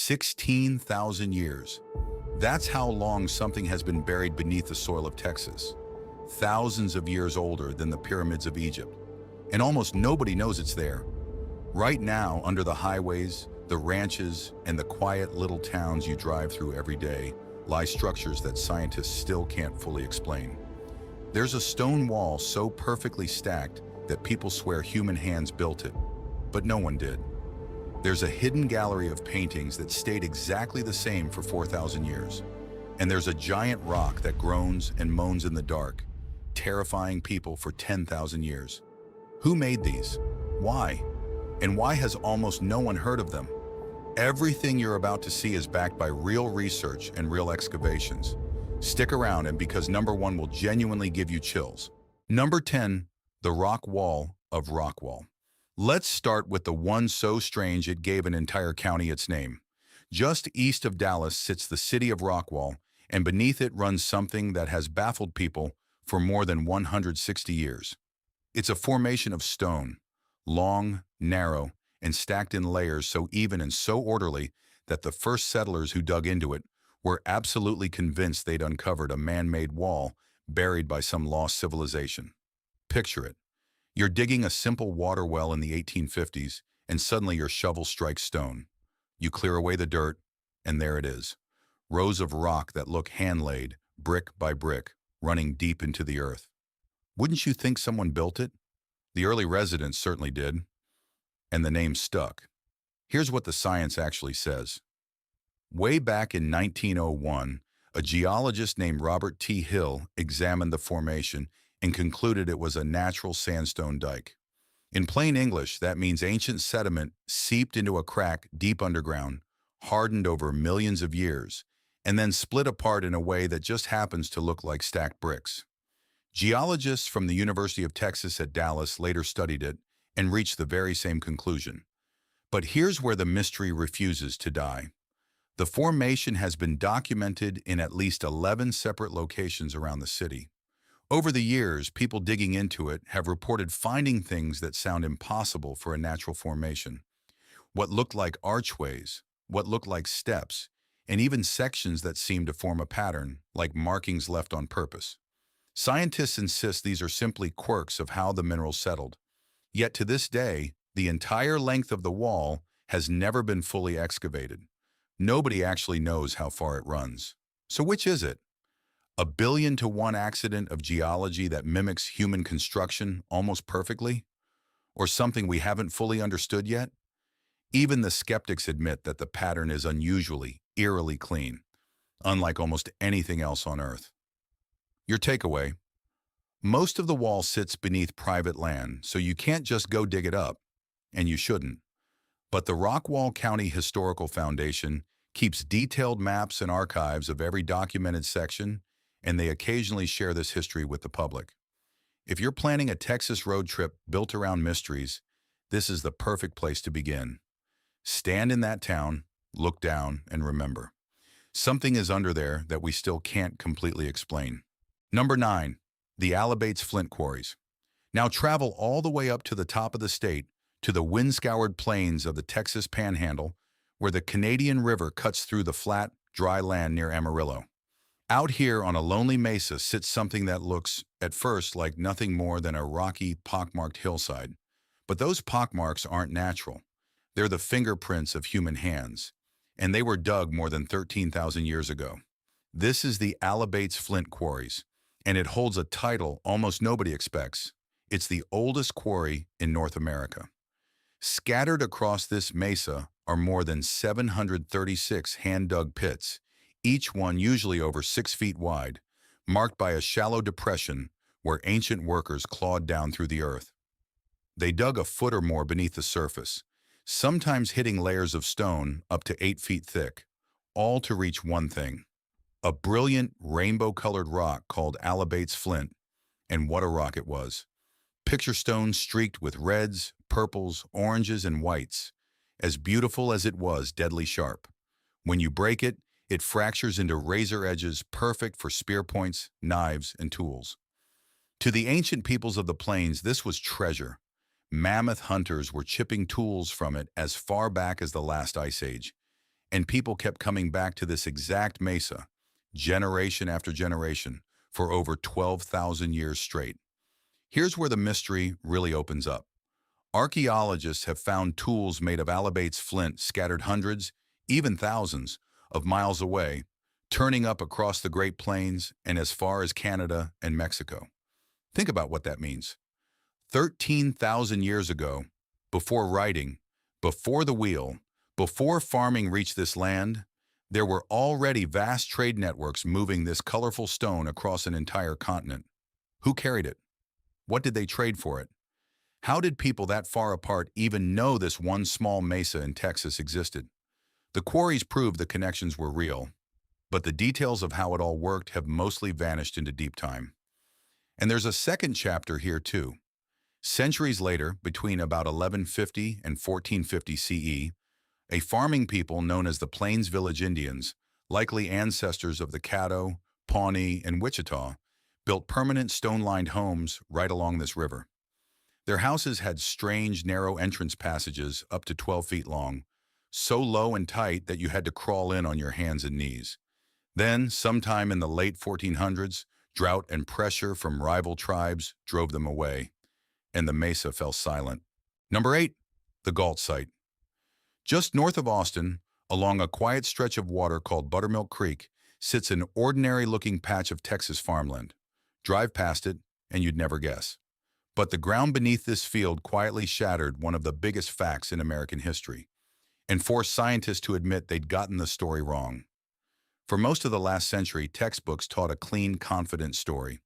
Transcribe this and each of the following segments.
16,000 years. That's how long something has been buried beneath the soil of Texas. Thousands of years older than the pyramids of Egypt. And almost nobody knows it's there. Right now, under the highways, the ranches, and the quiet little towns you drive through every day, lie structures that scientists still can't fully explain. There's a stone wall so perfectly stacked that people swear human hands built it, but no one did. There's a hidden gallery of paintings that stayed exactly the same for 4,000 years. And there's a giant rock that groans and moans in the dark, terrifying people for 10,000 years. Who made these? Why? And why has almost no one heard of them? Everything you're about to see is backed by real research and real excavations. Stick around, and because number 1 will genuinely give you chills. Number 10, the Rock Wall of Rockwall. Let's start with the one so strange it gave an entire county its name. Just east of Dallas sits the city of Rockwall, and beneath it runs something that has baffled people for more than 160 years. It's a formation of stone, long, narrow, and stacked in layers so even and so orderly that the first settlers who dug into it were absolutely convinced they'd uncovered a man-made wall buried by some lost civilization. Picture it. You're digging a simple water well in the 1850s, and suddenly your shovel strikes stone. You clear away the dirt, and there it is. Rows of rock that look hand-laid, brick by brick, running deep into the earth. Wouldn't you think someone built it? The early residents certainly did. And the name stuck. Here's what the science actually says. Way back in 1901, a geologist named Robert T. Hill examined the formation and concluded it was a natural sandstone dike. In plain English, that means ancient sediment seeped into a crack deep underground, hardened over millions of years, and then split apart in a way that just happens to look like stacked bricks. Geologists from the University of Texas at Dallas later studied it and reached the very same conclusion. But here's where the mystery refuses to die. The formation has been documented in at least 11 separate locations around the city. Over the years, people digging into it have reported finding things that sound impossible for a natural formation. What looked like archways, what looked like steps, and even sections that seem to form a pattern, like markings left on purpose. Scientists insist these are simply quirks of how the mineral settled. Yet to this day, the entire length of the wall has never been fully excavated. Nobody actually knows how far it runs. So which is it? A 1,000,000,000 accident of geology that mimics human construction almost perfectly? Or something we haven't fully understood yet? Even the skeptics admit that the pattern is unusually, eerily clean, unlike almost anything else on Earth. Your takeaway: most of the wall sits beneath private land, so you can't just go dig it up, and you shouldn't. But the Rockwall County Historical Foundation keeps detailed maps and archives of every documented section, and they occasionally share this history with the public. If you're planning a Texas road trip built around mysteries, this is the perfect place to begin. Stand in that town, look down, and remember, something is under there that we still can't completely explain. Number 9, the Alibates Flint Quarries. Now travel all the way up to the top of the state, to the wind-scoured plains of the Texas Panhandle, where the Canadian River cuts through the flat, dry land near Amarillo. Out here on a lonely mesa sits something that looks, at first, like nothing more than a rocky, pockmarked hillside. But those pockmarks aren't natural. They're the fingerprints of human hands, and they were dug more than 13,000 years ago. This is the Alibates Flint Quarries, and it holds a title almost nobody expects. It's the oldest quarry in North America. Scattered across this mesa are more than 736 hand-dug pits, each one usually over 6 feet wide, marked by a shallow depression where ancient workers clawed down through the earth. They dug a foot or more beneath the surface, sometimes hitting layers of stone up to 8 feet thick, all to reach one thing: a brilliant rainbow-colored rock called Alibates Flint. And what a rock it was. Picture stone streaked with reds, purples, oranges, and whites, as beautiful as it was deadly sharp. When you break it, it fractures into razor edges perfect for spear points, knives, and tools. To the ancient peoples of the plains, this was treasure. Mammoth hunters were chipping tools from it as far back as the last ice age. And people kept coming back to this exact mesa, generation after generation, for over 12,000 years straight. Here's where the mystery really opens up. Archaeologists have found tools made of Alibates flint scattered hundreds, even thousands, of miles away, turning up across the Great Plains and as far as Canada and Mexico. Think about what that means. 13,000 years ago, before writing, before the wheel, before farming reached this land, there were already vast trade networks moving this colorful stone across an entire continent. Who carried it? What did they trade for it? How did people that far apart even know this one small mesa in Texas existed? The quarries prove the connections were real, but the details of how it all worked have mostly vanished into deep time. And there's a second chapter here too. Centuries later, between about 1150 and 1450 CE, a farming people known as the Plains Village Indians, likely ancestors of the Caddo, Pawnee, and Wichita, built permanent stone-lined homes right along this river. Their houses had strange, narrow entrance passages up to 12 feet long, so low and tight that you had to crawl in on your hands and knees. Then, sometime in the late 1400s, drought and pressure from rival tribes drove them away, and the mesa fell silent. Number 8, the Gault Site. Just north of Austin, along a quiet stretch of water called Buttermilk Creek, sits an ordinary-looking patch of Texas farmland. Drive past it, and you'd never guess. But the ground beneath this field quietly shattered one of the biggest facts in American history, and forced scientists to admit they'd gotten the story wrong. For most of the last century, textbooks taught a clean, confident story.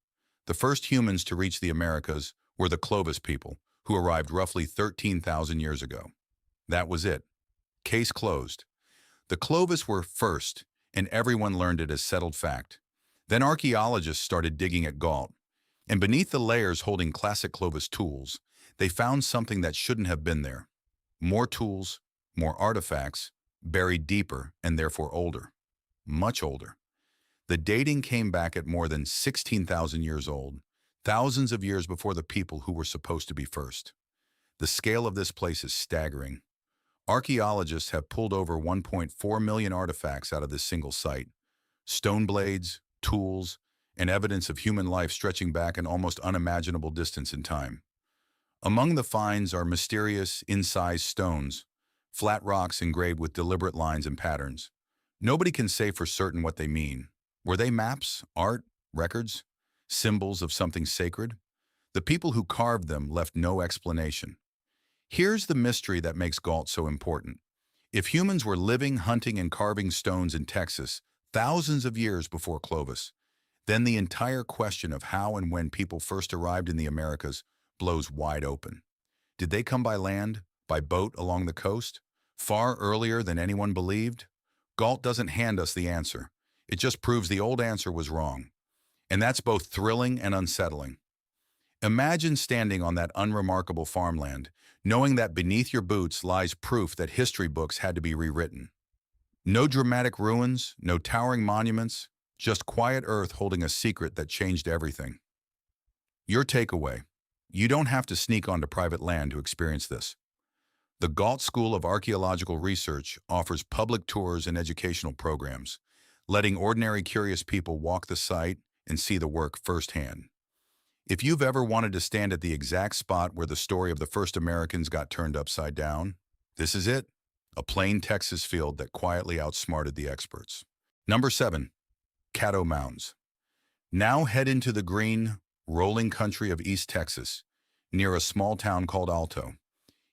The first humans to reach the Americas were the Clovis people, who arrived roughly 13,000 years ago. That was it. Case closed. The Clovis were first, and everyone learned it as settled fact. Then archaeologists started digging at Gault, and beneath the layers holding classic Clovis tools, they found something that shouldn't have been there. More tools, more artifacts, buried deeper and therefore older. Much older. The dating came back at more than 16,000 years old, thousands of years before the people who were supposed to be first. The scale of this place is staggering. Archaeologists have pulled over 1.4 million artifacts out of this single site. Stone blades, tools, and evidence of human life stretching back an almost unimaginable distance in time. Among the finds are mysterious, incised stones, flat rocks engraved with deliberate lines and patterns. Nobody can say for certain what they mean. Were they maps, art, records, symbols of something sacred? The people who carved them left no explanation. Here's the mystery that makes Gault so important. If humans were living, hunting, and carving stones in Texas thousands of years before Clovis, then the entire question of how and when people first arrived in the Americas blows wide open. Did they come by land, by boat along the coast, far earlier than anyone believed? Gault doesn't hand us the answer. It just proves the old answer was wrong. And that's both thrilling and unsettling. Imagine standing on that unremarkable farmland, knowing that beneath your boots lies proof that history books had to be rewritten. No dramatic ruins, no towering monuments, just quiet earth holding a secret that changed everything. Your takeaway: you don't have to sneak onto private land to experience this. The Gault School of Archaeological Research offers public tours and educational programs, letting ordinary curious people walk the site and see the work firsthand. If you've ever wanted to stand at the exact spot where the story of the first Americans got turned upside down, this is it. A plain Texas field that quietly outsmarted the experts. Number 7, Caddo Mounds. Now head into the green, rolling country of East Texas, near a small town called Alto.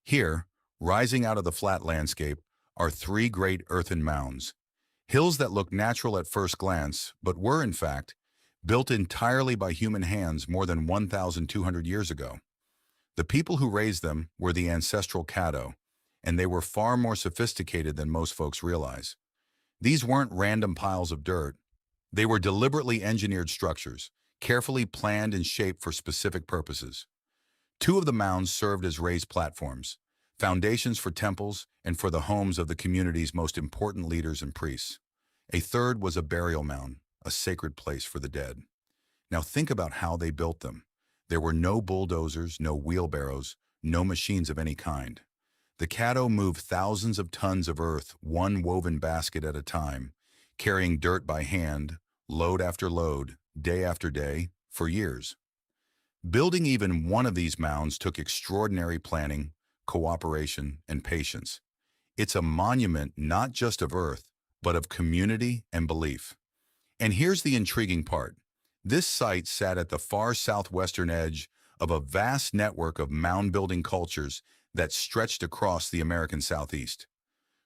Here, rising out of the flat landscape, are 3 great earthen mounds. Hills that look natural at first glance, but were, in fact, built entirely by human hands more than 1,200 years ago. The people who raised them were the ancestral Caddo, and they were far more sophisticated than most folks realize. These weren't random piles of dirt. They were deliberately engineered structures, carefully planned and shaped for specific purposes. 2 of the mounds served as raised platforms, foundations for temples and for the homes of the community's most important leaders and priests. A third was a burial mound, a sacred place for the dead. Now think about how they built them. There were no bulldozers, no wheelbarrows, no machines of any kind. The Caddo move thousands of tons of earth, one woven basket at a time, carrying dirt by hand, load after load, day after day, for years. Building even one of these mounds took extraordinary planning, cooperation, and patience. It's a monument not just of earth, but of community and belief. And here's the intriguing part. This site sat at the far southwestern edge of a vast network of mound-building cultures that stretched across the American Southeast.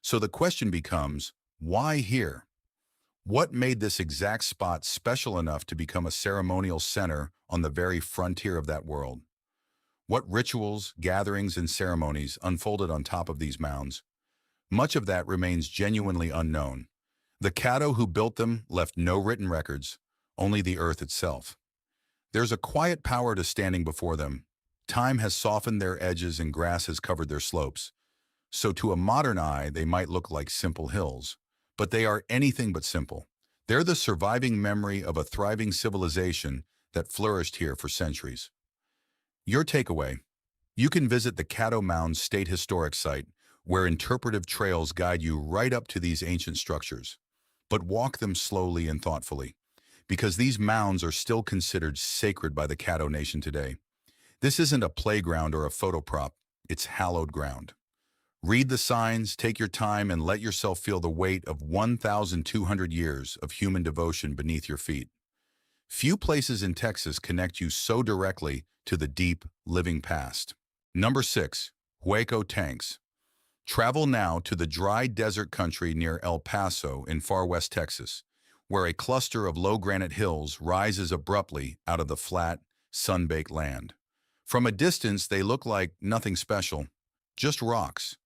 So the question becomes, why here? What made this exact spot special enough to become a ceremonial center on the very frontier of that world? What rituals, gatherings, and ceremonies unfolded on top of these mounds? Much of that remains genuinely unknown. The Caddo who built them left no written records, only the earth itself. There's a quiet power to standing before them. Time has softened their edges and grass has covered their slopes. So to a modern eye, they might look like simple hills. But they are anything but simple. They're the surviving memory of a thriving civilization that flourished here for centuries. Your takeaway: you can visit the Caddo Mounds State Historic Site, where interpretive trails guide you right up to these ancient structures. But walk them slowly and thoughtfully, because these mounds are still considered sacred by the Caddo Nation today. This isn't a playground or a photo prop, it's hallowed ground. Read the signs, take your time, and let yourself feel the weight of 1,200 years of human devotion beneath your feet. Few places in Texas connect you so directly to the deep, living past. Number 6. Hueco Tanks. Travel now to the dry desert country near El Paso in far west Texas, where a cluster of low granite hills rises abruptly out of the flat, sun-baked land. From a distance, they look like nothing special, just rocks.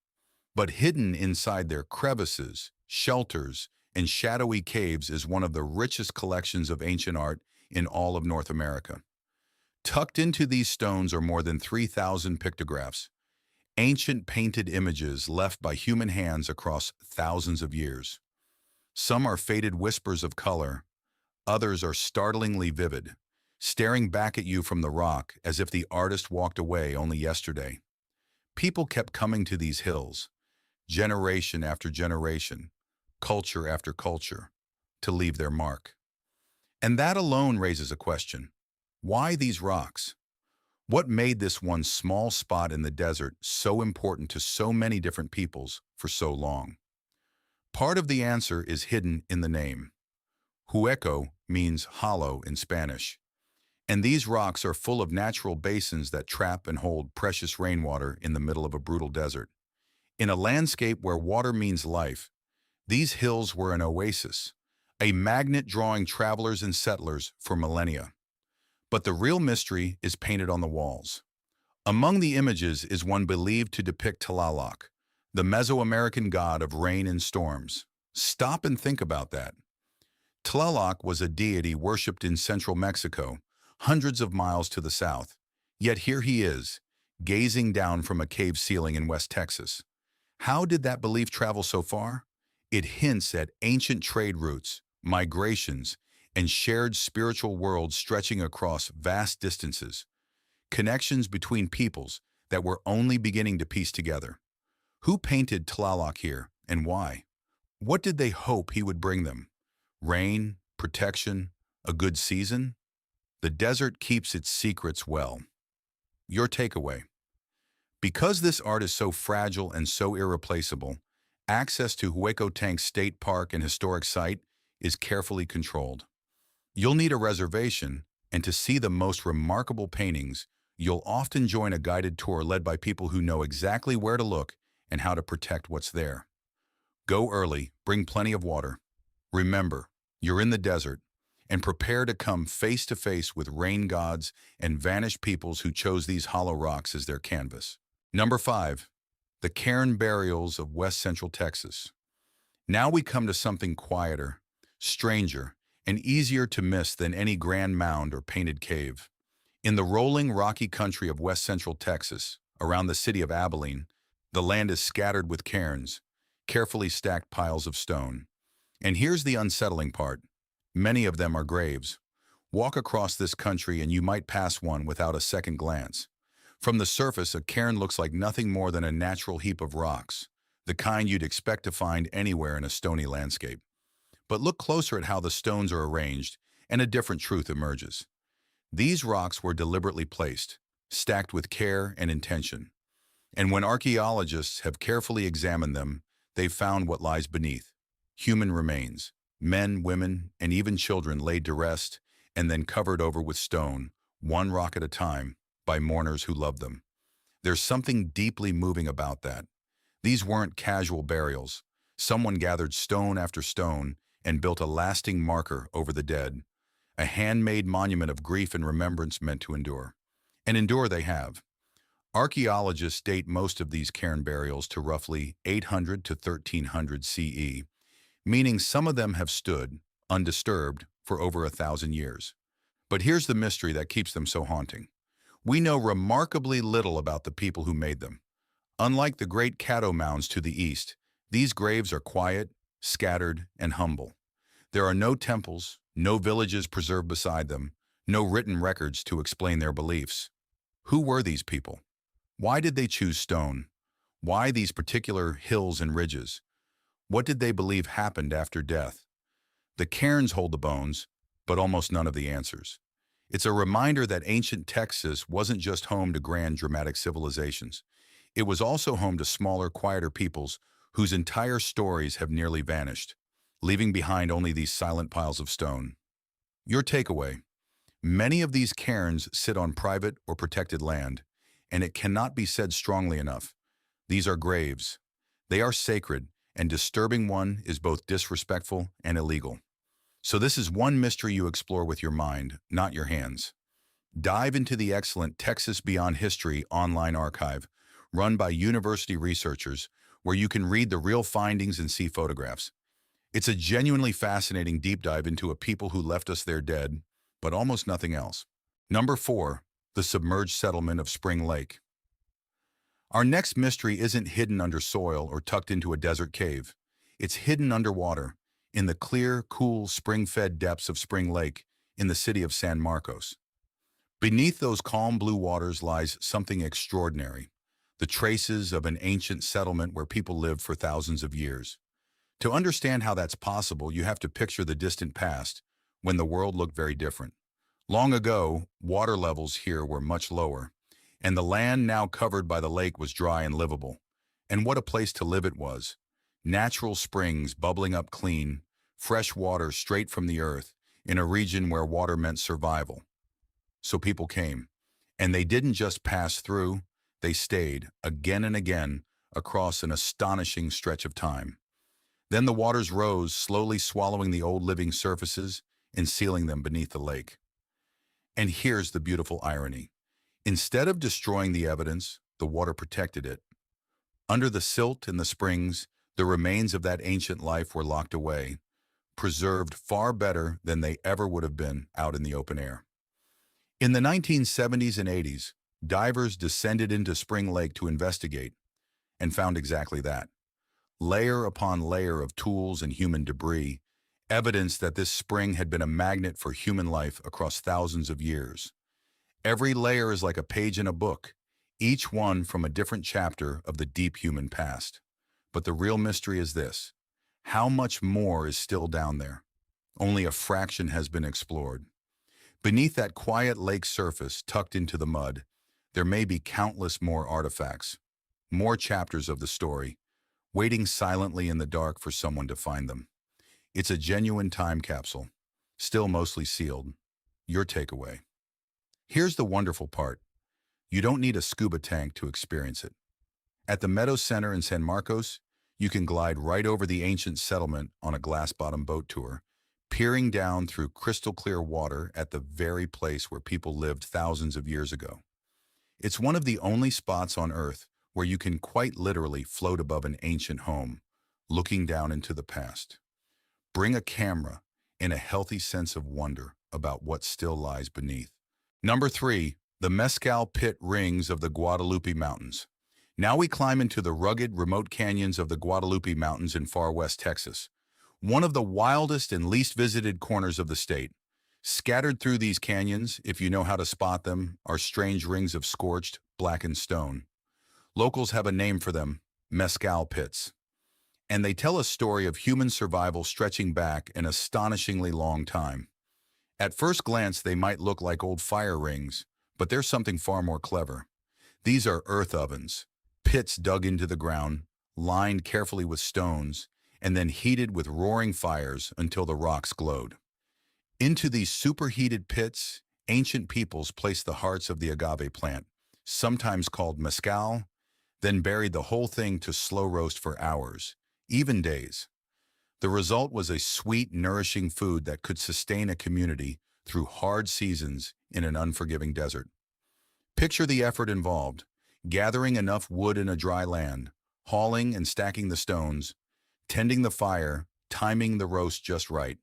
But hidden inside their crevices, shelters, and shadowy caves is one of the richest collections of ancient art in all of North America. Tucked into these stones are more than 3,000 pictographs, ancient painted images left by human hands across thousands of years. Some are faded whispers of color, others are startlingly vivid, staring back at you from the rock as if the artist walked away only yesterday. People kept coming to these hills, generation after generation, culture after culture, to leave their mark. And that alone raises a question. Why these rocks? What made this one small spot in the desert so important to so many different peoples for so long? Part of the answer is hidden in the name. Hueco means hollow in Spanish, and these rocks are full of natural basins that trap and hold precious rainwater in the middle of a brutal desert. In a landscape where water means life, these hills were an oasis, a magnet drawing travelers and settlers for millennia. But the real mystery is painted on the walls. Among the images is one believed to depict Tlaloc, the Mesoamerican god of rain and storms. Stop and think about that. Tlaloc was a deity worshipped in central Mexico, hundreds of miles to the south. Yet here he is, gazing down from a cave ceiling in West Texas. How did that belief travel so far? It hints at ancient trade routes, migrations, and shared spiritual worlds stretching across vast distances. Connections between peoples that we're only beginning to piece together. Who painted Tlaloc here, and why? What did they hope he would bring them? Rain, protection, a good season? The desert keeps its secrets well. Your takeaway: because this art is so fragile and so irreplaceable, access to Hueco Tanks State Park and Historic Site is carefully controlled. You'll need a reservation, and to see the most remarkable paintings, you'll often join a guided tour led by people who know exactly where to look and how to protect what's there. Go early, bring plenty of water. Remember, you're in the desert, and prepare to come face to face with rain gods and vanished peoples who chose these hollow rocks as their canvas. Number 5. The Cairn Burials of West Central Texas. Now we come to something quieter, stranger, and easier to miss than any grand mound or painted cave. In the rolling, rocky country of West Central Texas, around the city of Abilene, the land is scattered with cairns, carefully stacked piles of stone. And here's the unsettling part. Many of them are graves. Walk across this country and you might pass one without a second glance. From the surface, a cairn looks like nothing more than a natural heap of rocks, the kind you'd expect to find anywhere in a stony landscape. But look closer at how the stones are arranged, and a different truth emerges. These rocks were deliberately placed, stacked with care and intention. And when archaeologists have carefully examined them, they've found what lies beneath: human remains, men, women, and even children laid to rest and then covered over with stone, one rock at a time, by mourners who loved them. There's something deeply moving about that. These weren't casual burials. Someone gathered stone after stone and built a lasting marker over the dead, a handmade monument of grief and remembrance meant to endure. And endure they have. Archaeologists date most of these cairn burials to roughly 800 to 1300 CE, meaning some of them have stood, undisturbed, for over 1,000 years. But here's the mystery that keeps them so haunting. We know remarkably little about the people who made them. Unlike the great Caddo Mounds to the east, these graves are quiet, scattered, and humble. There are no temples, no villages preserved beside them, no written records to explain their beliefs. Who were these people? Why did they choose stone? Why these particular hills and ridges? What did they believe happened after death? The cairns hold the bones, but almost none of the answers. It's a reminder that ancient Texas wasn't just home to grand, dramatic civilizations. It was also home to smaller, quieter peoples whose entire stories have nearly vanished, leaving behind only these silent piles of stone. Your takeaway: many of these cairns sit on private or protected land, and it cannot be said strongly enough. These are graves. They are sacred, and disturbing one is both disrespectful and illegal. So this is one mystery you explore with your mind, not your hands. Dive into the excellent Texas Beyond History online archive, run by university researchers, where you can read the real findings and see photographs. It's a genuinely fascinating deep dive into a people who left us there dead, but almost nothing else. Number 4, the submerged settlement of Spring Lake. Our next mystery isn't hidden under soil or tucked into a desert cave. It's hidden underwater, in the clear, cool, spring-fed depths of Spring Lake in the city of San Marcos. Beneath those calm blue waters lies something extraordinary: the traces of an ancient settlement where people lived for thousands of years. To understand how that's possible, you have to picture the distant past, when the world looked very different. Long ago, water levels here were much lower, and the land now covered by the lake was dry and livable. And what a place to live it was. Natural springs bubbling up clean, fresh water straight from the earth, in a region where water meant survival. So people came, and they didn't just pass through, they stayed, again and again, across an astonishing stretch of time. Then the waters rose, slowly swallowing the old living surfaces and sealing them beneath the lake. And here's the beautiful irony. Instead of destroying the evidence, the water protected it. Under the silt in the springs, the remains of that ancient life were locked away, preserved far better than they ever would have been out in the open air. In the 1970s and 80s, divers descended into Spring Lake to investigate, and found exactly that. Layer upon layer of tools and human debris, evidence that this spring had been a magnet for human life across thousands of years. Every layer is like a page in a book, each one from a different chapter of the deep human past. But the real mystery is this: how much more is still down there? Only a fraction has been explored. Beneath that quiet lake surface, tucked into the mud, there may be countless more artifacts, more chapters of the story, waiting silently in the dark for someone to find them. It's a genuine time capsule, still mostly sealed. Your takeaway: here's the wonderful part. You don't need a scuba tank to experience it. At the Meadow Center in San Marcos, you can glide right over the ancient settlement on a glass-bottom boat tour, peering down through crystal-clear water at the very place where people lived thousands of years ago. It's one of the only spots on Earth where you can quite literally float above an ancient home, looking down into the past. Bring a camera and a healthy sense of wonder about what still lies beneath. Number 3, the Mescal Pit Rings of the Guadalupe Mountains. Now we climb into the rugged, remote canyons of the Guadalupe Mountains in far west Texas, one of the wildest and least visited corners of the state. Scattered through these canyons, if you know how to spot them, are strange rings of scorched, blackened stone. Locals have a name for them, mescal pits. And they tell a story of human survival stretching back an astonishingly long time. At first glance, they might look like old fire rings, but there's something far more clever. These are earth ovens, pits dug into the ground, lined carefully with stones, and then heated with roaring fires until the rocks glowed. Into these superheated pits, ancient peoples placed the hearts of the agave plant, sometimes called mescal, then buried the whole thing to slow roast for hours, even days. The result was a sweet, nourishing food that could sustain a community through hard seasons in an unforgiving desert. Picture the effort involved: gathering enough wood in a dry land, hauling and stacking the stones, tending the fire, timing the roast just right.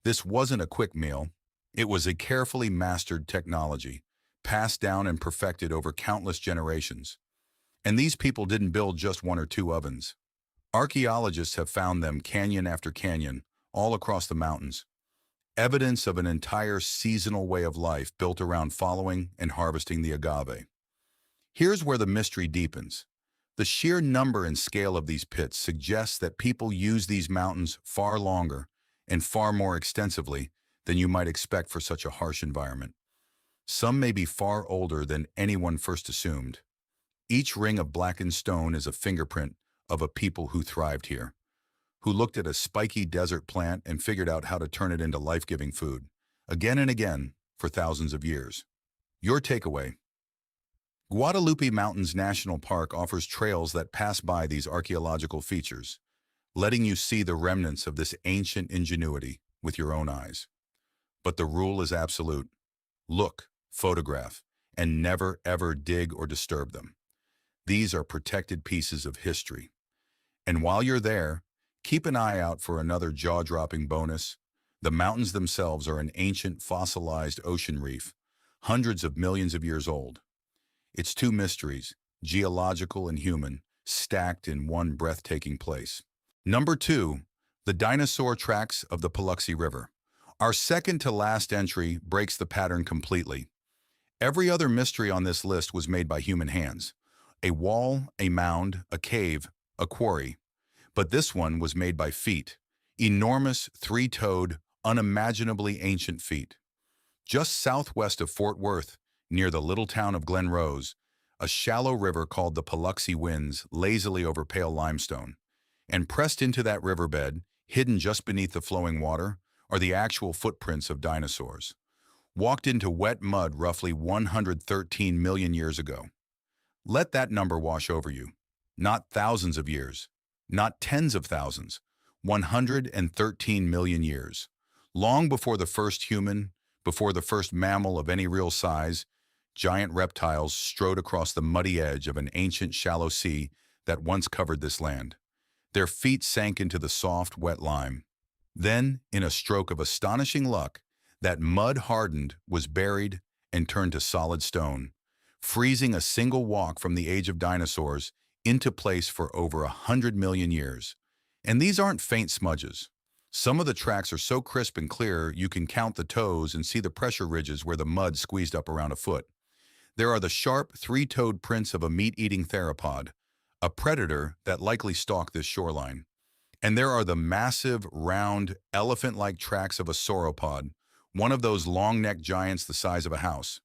This wasn't a quick meal. It was a carefully mastered technology, passed down and perfected over countless generations. And these people didn't build just one or two ovens. Archaeologists have found them canyon after canyon, all across the mountains. Evidence of an entire seasonal way of life built around following and harvesting the agave. Here's where the mystery deepens. The sheer number and scale of these pits suggests that people use these mountains far longer and far more extensively than you might expect for such a harsh environment. Some may be far older than anyone first assumed. Each ring of blackened stone is a fingerprint of a people who thrived here, who looked at a spiky desert plant and figured out how to turn it into life-giving food, again and again for thousands of years. Your takeaway: Guadalupe Mountains National Park offers trails that pass by these archaeological features, letting you see the remnants of this ancient ingenuity with your own eyes. But the rule is absolute: look, photograph, and never ever dig or disturb them. These are protected pieces of history. And while you're there, keep an eye out for another jaw-dropping bonus. The mountains themselves are an ancient fossilized ocean reef, hundreds of millions of years old. It's two mysteries, geological and human, stacked in one breathtaking place. Number 2, the dinosaur tracks of the Peluxy River. Our second to last entry breaks the pattern completely. Every other mystery on this list was made by human hands. A wall, a mound, a cave, a quarry. But this one was made by feet. Enormous, three-toed, unimaginably ancient feet. Just southwest of Fort Worth, near the little town of Glen Rose, a shallow river called the Peluxy winds lazily over pale limestone. And pressed into that riverbed, hidden just beneath the flowing water, are the actual footprints of dinosaurs, walked into wet mud roughly 113 million years ago. Let that number wash over you. Not thousands of years, not tens of thousands, 113 million years. Long before the first human, before the first mammal of any real size, giant reptiles strode across the muddy edge of an ancient shallow sea that once covered this land. Their feet sank into the soft, wet lime. Then, in a stroke of astonishing luck, that mud hardened, was buried, and turned to solid stone, freezing a single walk from the age of dinosaurs into place for over 100 million years. And these aren't faint smudges. Some of the tracks are so crisp and clear you can count the toes and see the pressure ridges where the mud squeezed up around a foot. There are the sharp, three-toed prints of a meat-eating theropod, a predator that likely stalked this shoreline. And there are the massive, round, elephant-like tracks of a sauropod, one of those long-necked giants the size of a house.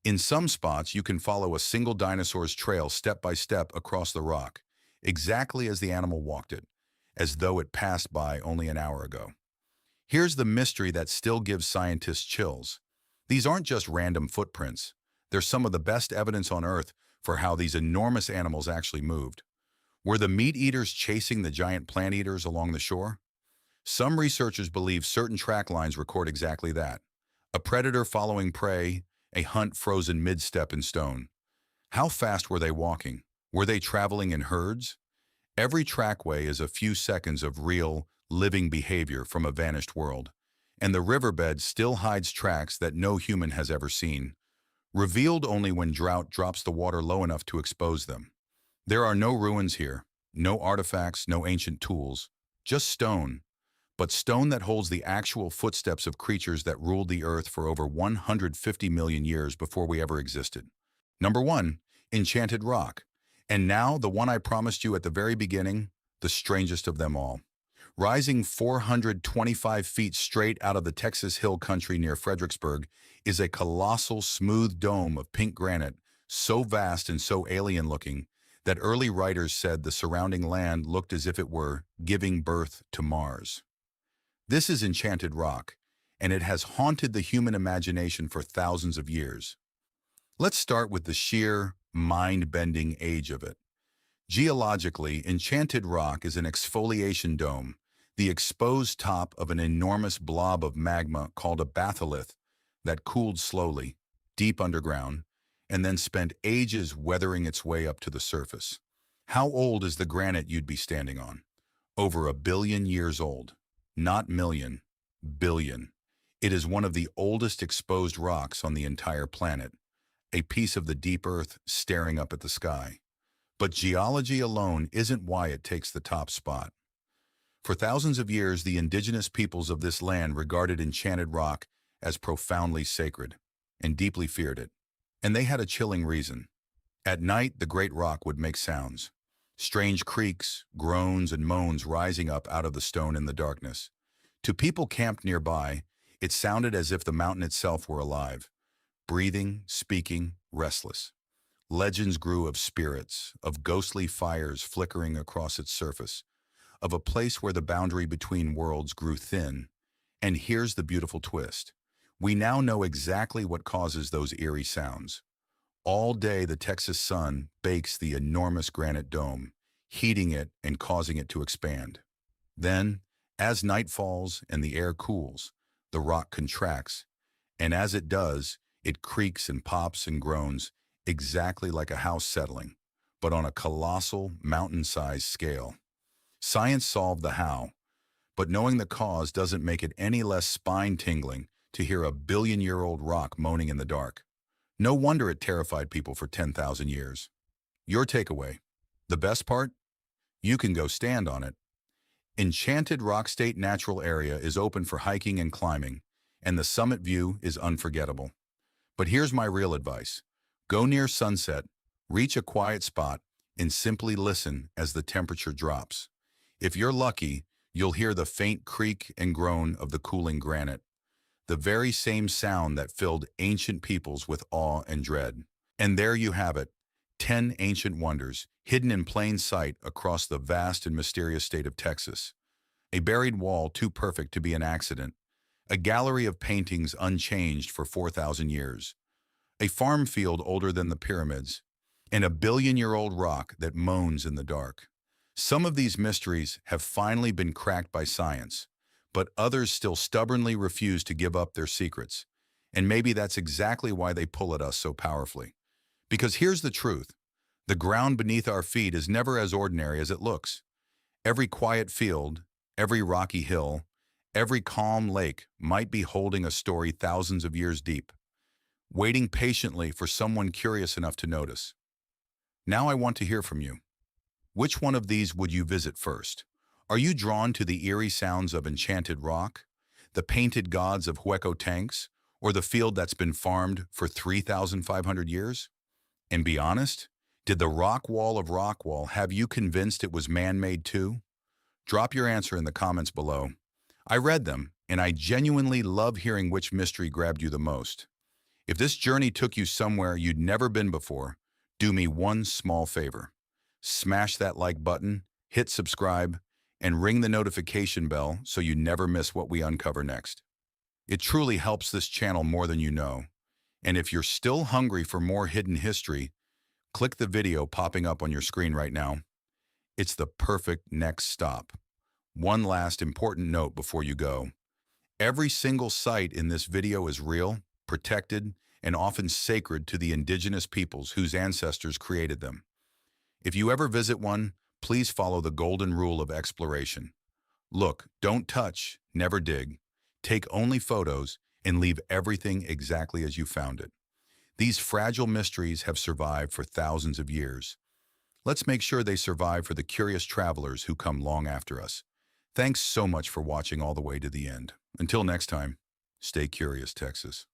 In some spots, you can follow a single dinosaur's trail step by step across the rock, exactly as the animal walked it, as though it passed by only an hour ago. Here's the mystery that still gives scientists chills. These aren't just random footprints. They're some of the best evidence on Earth for how these enormous animals actually moved. Were the meat-eaters chasing the giant plant-eaters along the shore? Some researchers believe certain track lines record exactly that. A predator following prey, a hunt frozen mid-step in stone. How fast were they walking? Were they traveling in herds? Every trackway is a few seconds of real, living behavior from a vanished world. And the riverbed still hides tracks that no human has ever seen, revealed only when drought drops the water low enough to expose them. There are no ruins here, no artifacts, no ancient tools, just stone. but stone that holds the actual footsteps of creatures that ruled the earth for over 150 million years before we ever existed. Number 1, Enchanted Rock. And now the one I promised you at the very beginning, the strangest of them all. Rising 425 feet straight out of the Texas Hill Country near Fredericksburg is a colossal smooth dome of pink granite, so vast and so alien-looking that early writers said the surrounding land looked as if it were giving birth to Mars. This is Enchanted Rock, and it has haunted the human imagination for thousands of years. Let's start with the sheer, mind-bending age of it. Geologically, Enchanted Rock is an exfoliation dome, the exposed top of an enormous blob of magma called a batholith that cooled slowly, deep underground, and then spent ages weathering its way up to the surface. How old is the granite you'd be standing on? Over 1 billion years old. Not million, billion. It is one of the oldest exposed rocks on the entire planet, a piece of the deep earth staring up at the sky. But geology alone isn't why it takes the top spot. For thousands of years, the indigenous peoples of this land regarded Enchanted Rock as profoundly sacred and deeply feared it. And they had a chilling reason. At night, the great rock would make sounds. Strange creaks, groans, and moans rising up out of the stone in the darkness. To people camped nearby, it sounded as if the mountain itself were alive, breathing, speaking, restless. Legends grew of spirits, of ghostly fires flickering across its surface, of a place where the boundary between worlds grew thin. And here's the beautiful twist. We now know exactly what causes those eerie sounds. All day, the Texas sun bakes the enormous granite dome, heating it and causing it to expand. Then, as night falls and the air cools, the rock contracts, and as it does, it creaks and pops and groans, exactly like a house settling, but on a colossal, mountain-sized scale. Science solved the how, but knowing the cause doesn't make it any less spine-tingling to hear a billion-year-old rock moaning in the dark. No wonder it terrified people for 10,000 years. Your takeaway. The best part? You can go stand on it. Enchanted Rock State Natural Area is open for hiking and climbing, and the summit view is unforgettable. But here's my real advice. Go near sunset, reach a quiet spot, and simply listen as the temperature drops. If you're lucky, you'll hear the faint creak and groan of the cooling granite, the very same sound that filled ancient peoples with awe and dread. And there you have it, 10 ancient wonders, hidden in plain sight across the vast and mysterious state of Texas. A buried wall too perfect to be an accident, a gallery of paintings unchanged for 4,000 years, a farm field older than the pyramids, and a billion-year-old rock that moans in the dark. Some of these mysteries have finally been cracked by science, but others still stubbornly refuse to give up their secrets. And maybe that's exactly why they pull at us so powerfully. Because here's the truth. The ground beneath our feet is never as ordinary as it looks. Every quiet field, every rocky hill, every calm lake might be holding a story thousands of years deep, waiting patiently for someone curious enough to notice. Now I want to hear from you. Which one of these would you visit first? Are you drawn to the eerie sounds of Enchanted Rock, the painted gods of Hueco Tanks, or the field that's been farmed for 3,500 years? And be honest, did the Rockwall of Rockwall have you convinced it was man-made too? Drop your answer in the comments below. I read them, and I genuinely love hearing which mystery grabbed you the most. If this journey took you somewhere you'd never been before, do me one small favor. Smash that like button, hit subscribe, and ring the notification bell so you never miss what we uncover next. It truly helps this channel more than you know. And if you're still hungry for more hidden history, click the video popping up on your screen right now. It's the perfect next stop. One last important note before you go. Every single site in this video is real, protected, and often sacred to the indigenous peoples whose ancestors created them. If you ever visit one, please follow the golden rule of exploration. Look, don't touch, never dig. Take only photos and leave everything exactly as you found it. These fragile mysteries have survived for thousands of years. Let's make sure they survive for the curious travelers who come long after us. Thanks so much for watching all the way to the end. Until next time, stay curious, Texas.